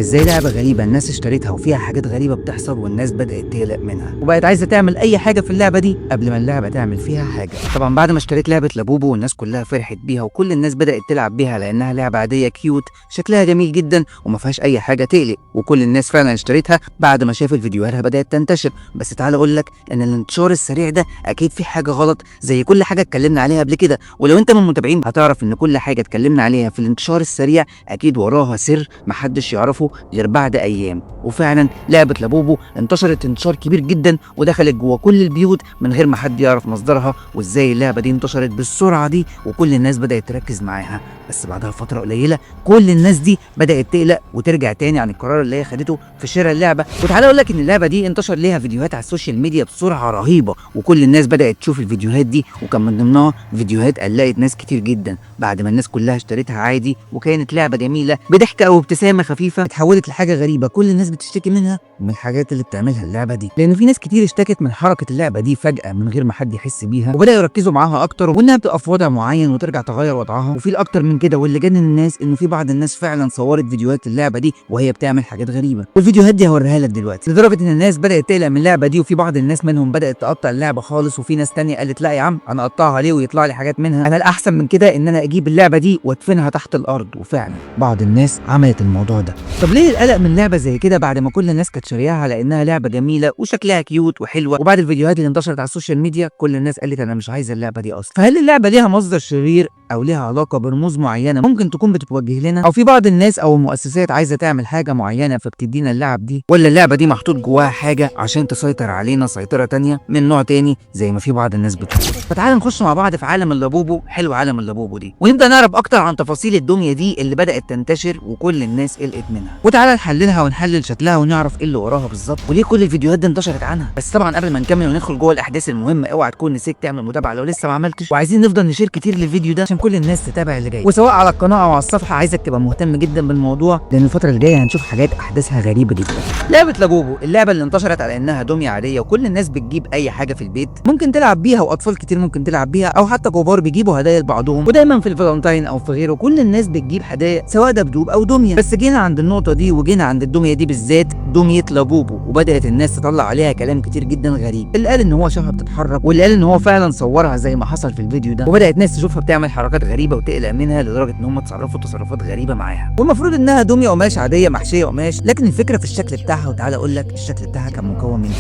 ازاي لعبة غريبة الناس اشتريتها وفيها حاجات غريبة بتحصل والناس بدأت تقلق منها وبقت عايزة تعمل أي حاجة في اللعبة دي قبل ما اللعبة تعمل فيها حاجة. طبعا بعد ما اشتريت لعبة لابوبو والناس كلها فرحت بيها وكل الناس بدأت تلعب بيها لأنها لعبة عادية كيوت شكلها جميل جدا وما فيهاش أي حاجة تقلق، وكل الناس فعلا اشتريتها بعد ما شافت فيديوهاتها بدأت تنتشر. بس تعال أقول لك إن الانتشار السريع ده أكيد في حاجة غلط زي كل حاجة اتكلمنا عليها قبل كده، ولو أنت من المتابعين هتعرف إن كل حاجة اتكلمنا عليها في الانتشار السريع أكيد وراها سر محدش يعرفه غير بعد ايام. وفعلا لعبه لابوبو انتشرت انتشار كبير جدا ودخلت جوه كل البيوت من غير ما حد يعرف مصدرها وازاي اللعبه دي انتشرت بالسرعه دي وكل الناس بدات تركز معاها. بس بعدها فتره قليله كل الناس دي بدات تقلق وترجع تاني عن القرار اللي هي خدته في شراء اللعبه. وتعالى اقول لك ان اللعبه دي انتشر ليها فيديوهات على السوشيال ميديا بسرعه رهيبه وكل الناس بدات تشوف الفيديوهات دي، وكان من ضمنها فيديوهات قلقت ناس كتير جدا بعد ما الناس كلها اشتريتها عادي وكانت لعبه جميله بضحكه او ابتسامه خفيفه اتحولت لحاجه غريبه كل الناس بتشتكي منها ومن الحاجات اللي بتعملها اللعبه دي، لان في ناس كتير اشتكت من حركه اللعبه دي فجاه من غير ما حد يحس بيها وبداوا يركزوا معاها اكتر وانها بتبقى في وضع معين وترجع تغير وضعها. وفي الاكتر من كده واللي جنن الناس انه في بعض الناس فعلا صورت فيديوهات اللعبه دي وهي بتعمل حاجات غريبه، والفيديوهات دي هوريها لك دلوقتي. لدرجه ان الناس بدات تقلق من اللعبه دي وفي بعض الناس منهم بدات تقطع اللعبه خالص، وفي ناس تانية قالت لا يا عم انا اقطعها ليه ويطلع لي حاجات منها، انا الاحسن من كده ان انا اجيب اللعبه دي وادفنها تحت الارض. وفعلا بعض الناس عملت الموضوع ده. طب ليه القلق من لعبه زي كده بعد ما كل الناس كانت شارياها على انها لعبه جميله وشكلها كيوت وحلوه، وبعد الفيديوهات اللي انتشرت على السوشيال ميديا كل الناس قالت انا مش عايزه اللعبه دي اصلا؟ فهل اللعبه ليها مصدر شرير او ليها علاقه برموز معينه ممكن تكون بتتوجه لنا، او في بعض الناس او المؤسسات عايزه تعمل حاجه معينه فبتدينا اللعب دي، ولا اللعبه دي محطوط جواها حاجه عشان تسيطر علينا سيطره تانية من نوع تاني زي ما في بعض الناس بتقول؟ فتعال نخش مع بعض في عالم اللابوبو. حلو عالم اللابوبو دي ونبدا نعرف اكتر عن تفاصيل الدميه دي اللي بدات تنتشر وكل الناس قلقت منها، وتعالى نحللها ونحلل شكلها ونعرف ايه اللي وراها بالظبط وليه كل الفيديوهات دي انتشرت عنها. بس طبعا قبل ما نكمل وندخل جوه الاحداث المهمه اوعى تكون نسيت تعمل متابعه لو لسه ما عملتش، وعايزين نفضل نشير كتير للفيديو ده عشان كل الناس تتابع اللي جاي. وسواء على القناه او على الصفحه عايزك تبقى مهتم جدا بالموضوع لان الفتره اللي جايه هنشوف حاجات احداثها غريبه جدا. لعبه لابوبو اللعبه اللي انتشرت على انها دميه عاديه وكل الناس بتجيب اي حاجه في البيت ممكن تلعب بيها واطفال كتير ممكن تلعب بيها او حتى كبار بيجيبوا هدايا لبعضهم، ودايما في الفالنتاين او في غيره كل الناس بتجيب هدايا سواء دبدوب او دميه. بس جينا عند النقطه دي وجينا عند الدميه دي بالذات دميه لابوبو وبدات الناس تطلع عليها كلام كتير جدا غريب، اللي قال ان هو شافها بتتحرك واللي قال ان هو فعلا صورها زي ما حصل في الفيديو ده، وبدات ناس تشوفها بتعمل حركات غريبه وتقلق منها لدرجه ان هم تصرفوا تصرفات غريبه معاها. والمفروض انها دميه قماش عاديه محشيه قماش، لكن الفكره في الشكل بتاعها. وتعالى اقول لك الشكل بتاعها كان مكون من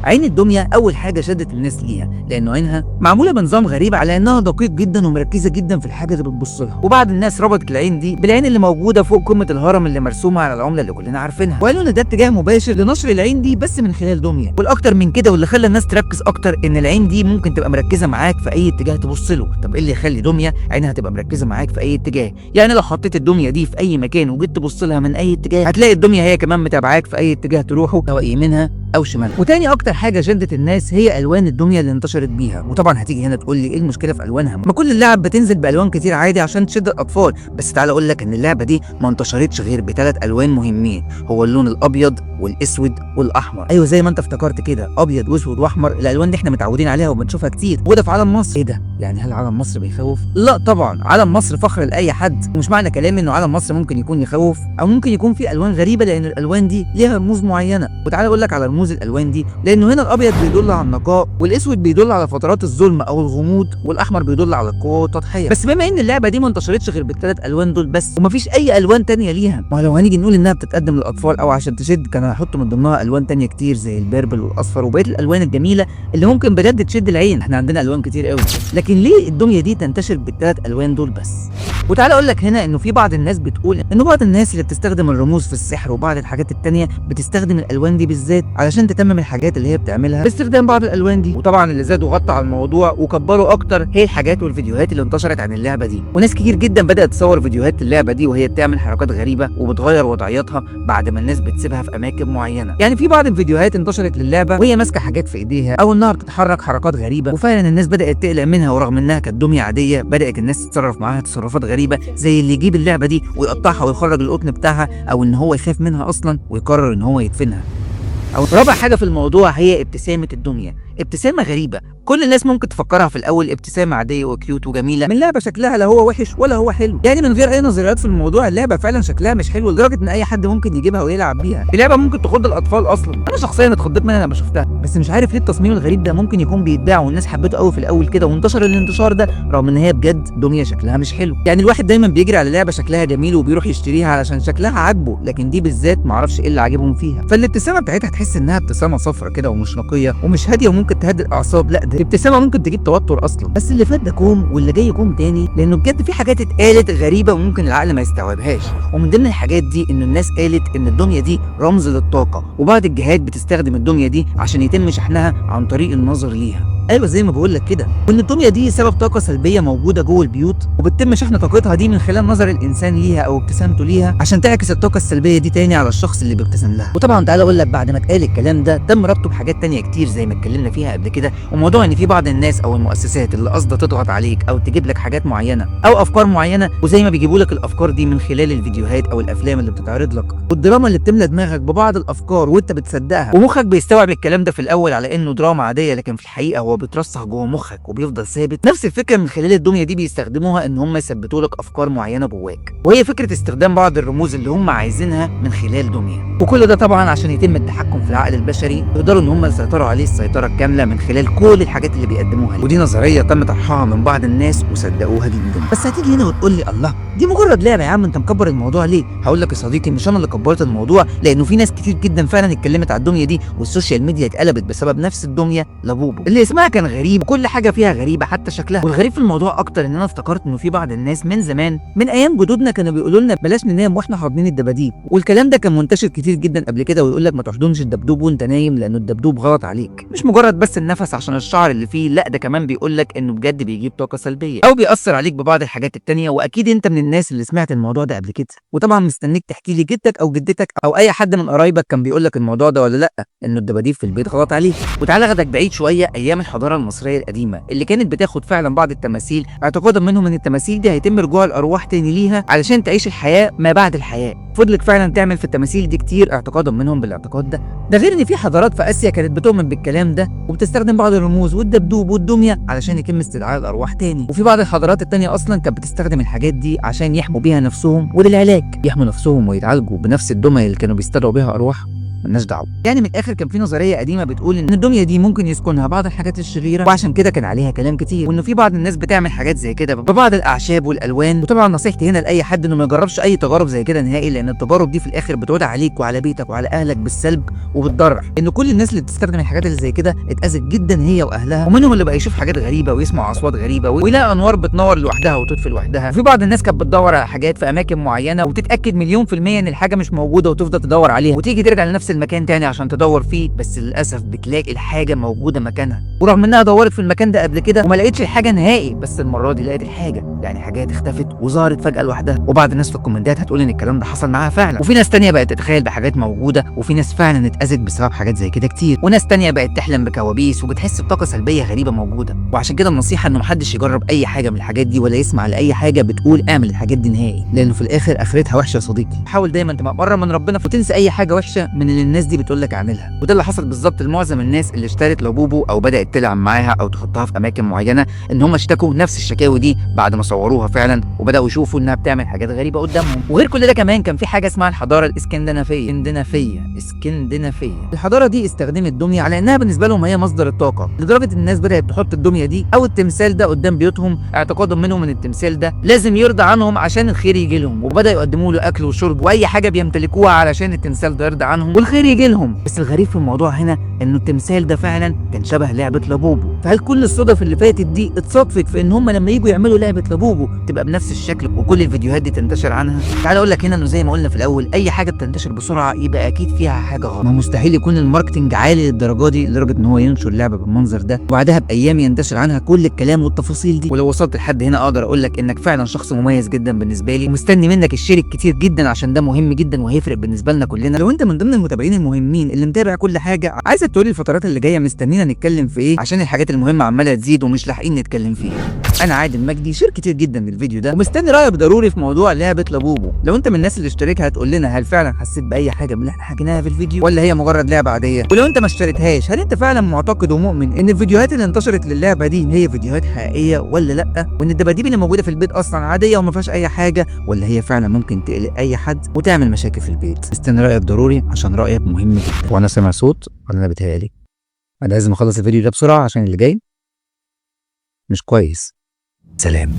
عين الدميه. اول حاجه شدت الناس ليها لانه عينها معموله بنظام غريب على انها دقيق جدا ومركزه جدا في الحاجه اللي بتبص لها، وبعض الناس ربطت العين دي بالعين اللي موجوده فوق قمه الهرم اللي مرسومه على العمله اللي كلنا عارفينها، وقالوا ان ده اتجاه مباشر لنشر العين دي بس من خلال دميه. والاكتر من كده واللي خلى الناس تركز اكتر ان العين دي ممكن تبقى مركزه معاك في اي اتجاه تبص له. طب ايه اللي يخلي دميه عينها تبقى مركزه معاك في اي اتجاه؟ يعني لو حطيت الدميه دي في اي مكان وجيت تبص لها من اي اتجاه هتلاقي الدميه هي كمان متابعاك في اي اتجاه تروحه سواء يمينها او شمالها. وتاني اكتر حاجه شدت الناس هي الوان الدميه اللي انتشرت بيها. وطبعا هتيجي هنا تقول لي ايه المشكله في الوانها؟ ما كل اللعب بتنزل بالوان كتير عادي عشان تشد الاطفال. بس تعال اقول لك ان اللعبه دي ما انتشرتش غير بثلاث الوان مهمين، هو اللون الابيض والاسود والاحمر. ايوه زي ما انت افتكرت كده، ابيض واسود واحمر، الالوان دي احنا متعودين عليها وبنشوفها كتير وده في علم مصر. ايه ده؟ يعني هل علم مصر بيخوف؟ لا طبعا، علم مصر فخر لاي حد، ومش معنى كلامي انه علم مصر ممكن يكون يخوف او ممكن يكون فيه الوان غريبه لان الالوان دي ليها رموز معينه. وتعالى اقول لك على رموز الالوان دي، لانه هنا الابيض بيدل على النقاء والاسود بيدل على فترات الظلم او الغموض والاحمر بيدل على القوه والتضحيه. بس بما ان اللعبه دي ما انتشرتش غير بالثلاث الوان دول بس ومفيش اي الوان تانية ليها، ما لو هنيجي نقول انها بتتقدم للاطفال او عشان تشد كان هنحط من ضمنها الوان تانية كتير زي البيربل والاصفر وبقيه الالوان الجميله اللي ممكن بجد تشد العين. احنا عندنا الوان كتير قوي، لكن ليه الدميه دي تنتشر بالثلاث الوان دول بس؟ وتعالى اقول لك هنا انه في بعض الناس بتقول ان بعض الناس اللي بتستخدم الرموز في السحر وبعض الحاجات التانية بتستخدم الالوان دي بالذات علشان تتمم الحاجات اللي هي بتعملها باستخدام بعض الالوان دي. وطبعا اللي زادوا غطوا على الموضوع وكبروا اكتر هي الحاجات والفيديوهات اللي انتشرت عن اللعبه دي، وناس كتير جدا بدات تصور فيديوهات اللعبه دي وهي بتعمل حركات غريبه وبتغير وضعيتها بعد ما الناس بتسيبها في اماكن معينه. يعني في بعض الفيديوهات انتشرت للعبه وهي ماسكه حاجات في ايديها او انها بتتحرك حركات غريبه، وفعلا الناس بدات تقلق منها ورغم انها كانت دميه عاديه بدات الناس تتصرف معاها تصرفات غريبه زي اللي يجيب اللعبه دي ويقطعها ويخرج القطن بتاعها او ان هو يخاف منها اصلا ويقرر ان هو يدفنها. او رابع حاجه في الموضوع هي ابتسامه الدميه. ابتسامه غريبه كل الناس ممكن تفكرها في الاول ابتسامه عاديه وكيوت وجميله من لعبه شكلها لا هو وحش ولا هو حلو، يعني من غير اي نظريات في الموضوع اللعبه فعلا شكلها مش حلو لدرجه ان اي حد ممكن يجيبها ويلعب بيها. اللعبه ممكن تخض الاطفال اصلا، انا شخصيا اتخضيت منها لما شفتها، بس مش عارف ليه التصميم الغريب ده ممكن يكون بيتباع والناس حبته قوي في الاول كده وانتشر الانتشار ده، رغم ان هي بجد دميه شكلها مش حلو. يعني الواحد دايما بيجري على لعبه شكلها جميل وبيروح يشتريها علشان شكلها عاجبه، لكن دي بالذات معرفش ايه اللي عاجبهم فيها. فالابتسامه بتاعتها تحس انها ابتسامه صفرة كده ومش نقيه ومش هاديه وممكن تهدي الاعصاب، لا دي ابتسامه ممكن تجيب توتر اصلا. بس اللي فات ده كوم واللي جاي كوم تاني، لانه بجد في حاجات اتقالت غريبه وممكن العقل ما يستوعبهاش، ومن ضمن الحاجات دي ان الناس قالت ان الدميه دي رمز للطاقه، وبعض الجهات بتستخدم الدميه دي عشان يتم شحنها عن طريق النظر ليها. ايوه زي ما بقول لك كده، وان الدميه دي سبب طاقه سلبيه موجوده جوه البيوت وبتتم شحن طاقتها دي من خلال نظر الانسان ليها او ابتسامته ليها عشان تعكس الطاقه السلبيه دي تاني على الشخص اللي بيبتسم لها. وطبعا تعالى اقول لك بعد ما اتقال الكلام ده تم ربطه بحاجات تانية كتير زي ما اتكلمنا فيها قبل كده، وموضوع ان في بعض الناس او المؤسسات اللي قصده تضغط عليك او تجيب لك حاجات معينه او افكار معينه، وزي ما بيجيبوا لك الافكار دي من خلال الفيديوهات او الافلام اللي بتتعرض لك والدراما اللي بتملى دماغك ببعض الافكار وانت بتصدقها، ومخك بيستوعب الكلام ده في الاول على انه دراما عاديه، لكن في الحقيقه هو بيترسخ جوه مخك وبيفضل ثابت. نفس الفكره من خلال الدميه دي بيستخدموها ان هم يثبتوا لك افكار معينه جواك، وهي فكره استخدام بعض الرموز اللي هم عايزينها من خلال دميه، وكل ده طبعا عشان يتم التحكم في العقل البشري، يقدروا ان هم يسيطروا عليه السيطره الكامله من خلال كل الحاجات اللي بيقدموها لي. ودي نظريه تم طرحها من بعض الناس وصدقوها جدا. بس هتيجي هنا وتقول لي الله دي مجرد لعبه يا عم انت مكبر الموضوع ليه؟ هقول لك يا صديقي مش انا اللي كبرت الموضوع، لانه في ناس كتير جدا فعلا اتكلمت على الدميه دي والسوشيال ميديا اتقلبت بسبب نفس الدميه لبوبو اللي اسمها كان غريب وكل حاجه فيها غريبه حتى شكلها. والغريب في الموضوع اكتر ان انا افتكرت انه في بعض الناس من زمان من ايام جدودنا كانوا بيقولوا لنا بلاش ننام واحنا حاضنين الدباديب، والكلام ده كان منتشر كتير جدا قبل كده، ويقول لك ما تحضنش الدبدوب وانت نايم لانه الدبدوب غلط عليك. مش مجرد بس النفس عشان الشعر اللي فيه، لا ده كمان بيقول لك انه بجد بيجيب طاقه سلبيه او بيأثر عليك ببعض الحاجات التانية، واكيد انت من الناس اللي سمعت الموضوع ده قبل كده. وطبعا مستنيك تحكي لي جدك او جدتك او اي حد من قرايبك كان بيقول لك الموضوع ده ولا لا، انه الدباديب في البيت غلط عليك. وتعالى اخدك بعيد شويه ايام الحضاره المصريه القديمه اللي كانت بتاخد فعلا بعض التماثيل اعتقادا منهم ان التماثيل دي هيتم رجوع الارواح تاني ليها علشان تعيش الحياه ما بعد الحياه. فضلت فعلا تعمل في التماثيل دي كتير اعتقادا منهم بالاعتقاد ده غير ان في حضارات في اسيا كانت بتؤمن بالكلام ده وبتستخدم بعض الرموز والدبدوب والدميه علشان يتم استدعاء الارواح تاني. وفي بعض الحضارات التانية اصلا كانت بتستخدم الحاجات دي عشان يحموا بيها نفسهم وللعلاج، يحموا نفسهم ويتعالجوا بنفس الدميه اللي كانوا بيستدعوا بيها ارواح. مالناش دعوه. يعني من الاخر كان في نظريه قديمه بتقول ان الدميه دي ممكن يسكنها بعض الحاجات الشريره، وعشان كده كان عليها كلام كتير، وانه في بعض الناس بتعمل حاجات زي كده ببعض الاعشاب والالوان. وطبعا نصيحتي هنا لاي حد انه ما يجربش اي تجارب زي كده نهائي، لان التجارب دي في الاخر بتعود عليك وعلى بيتك وعلى اهلك بالسلب وبتضر. ان كل الناس اللي بتستخدم الحاجات اللي زي كده اتاذت جدا هي واهلها، ومنهم اللي بقى يشوف حاجات غريبه ويسمع اصوات غريبه ويلاقي انوار بتنور لوحدها وتطفي لوحدها. وفي بعض الناس كانت بتدور على حاجات في اماكن معينه وتتاكد مليون في الميه ان الحاجه مش موجوده وتفضل تدور عليها وتيجي ترجع لنفس المكان تاني عشان تدور فيه، بس للاسف بتلاقي الحاجه موجوده مكانها، ورغم انها دورت في المكان ده قبل كده وما لقيتش الحاجه نهائي، بس المره دي لقيت الحاجه، يعني حاجات اختفت وظهرت فجاه لوحدها. وبعض الناس في الكومنتات هتقول ان الكلام ده حصل معاها فعلا، وفي ناس تانية بقت تتخيل بحاجات موجوده، وفي ناس فعلا اتاذت بسبب حاجات زي كده كتير، وناس تانية بقت تحلم بكوابيس وبتحس بطاقه سلبيه غريبه موجوده. وعشان كده النصيحه انه محدش يجرب اي حاجه من الحاجات دي ولا يسمع لاي حاجه بتقول اعمل الحاجات دي نهائي، لانه في الاخر اخرتها وحشه يا صديقي. حاول دايما تبقى مقرب من ربنا وتنسى اي حاجه وحشه من اللي الناس دي بتقول لك اعملها. وده اللي حصل بالظبط لمعظم الناس اللي اشترت لبوبو او بدات تلعب معاها او تحطها في اماكن معينه، ان هم اشتكوا نفس الشكاوي دي بعد ما صوروها فعلا وبداوا يشوفوا انها بتعمل حاجات غريبه قدامهم. وغير كل ده كمان كان في حاجه اسمها الحضاره الاسكندنافيه. الحضاره دي استخدمت الدميه على انها بالنسبه لهم هي مصدر الطاقه، لدرجه ان الناس بدات تحط الدميه دي او التمثال ده قدام بيوتهم اعتقادا منهم ان التمثال ده لازم يرضى عنهم عشان الخير يجي لهم، وبداوا يقدموا له اكل وشرب واي حاجه بيمتلكوها علشان التمثال ده يرضى عنهم والخير يجي لهم. بس الغريب في الموضوع هنا انه التمثال ده فعلا كان شبه لعبه لبوبو. فهل كل الصدف اللي فاتت دي اتصادفت في ان هم لما يجوا يعملوا لعبه لبوبو تبقى بنفس الشكل وكل الفيديوهات دي تنتشر عنها؟ تعال اقول لك هنا انه زي ما قلنا في الاول اي حاجه بتنتشر بسرعه يبقى اكيد فيها حاجه غلط. ما مستحيل يكون الماركتنج عالي للدرجه دي لدرجه ان هو ينشر لعبه بالمنظر ده وبعدها بايام ينتشر عنها كل الكلام والتفاصيل دي. ولو وصلت لحد هنا اقدر اقول لك انك فعلا شخص مميز جدا بالنسبه لي، ومستني منك الشير كتير جدا عشان ده مهم جدا وهيفرق بالنسبه لنا كلنا. لو انت من ضمن المتابعين المهمين اللي متابع كل حاجه، عايزك تقولي الفترات اللي جايه مستنينا نتكلم في ايه، عشان الحاجات المهمه عماله تزيد ومش لاحقين نتكلم فيها. انا عادل مجدي، شير كتير جدا للفيديو ده ومستني رايك ضروري في موضوع لعبه لابوبو. لو انت من الناس اللي اشتركها هتقول لنا هل فعلا حسيت باي حاجه من اللي احنا حكيناها في الفيديو، ولا هي مجرد لعبه عاديه؟ ولو انت ما اشتريتهاش هل انت فعلا معتقد ومؤمن ان الفيديوهات اللي انتشرت للعبه دي هي فيديوهات حقيقيه ولا لا، وان الدباديب اللي موجوده في البيت اصلا عاديه وما فيهاش اي حاجه، ولا هي فعلا ممكن تقلق اي حد وتعمل مشاكل في البيت؟ استنى رايك ضروري عشان رايك مهم جدا. وانا سامع صوت ولا انا بتهيالي؟ انا لازم اخلص الفيديو ده بسرعه عشان اللي جاي مش كويس. سلام.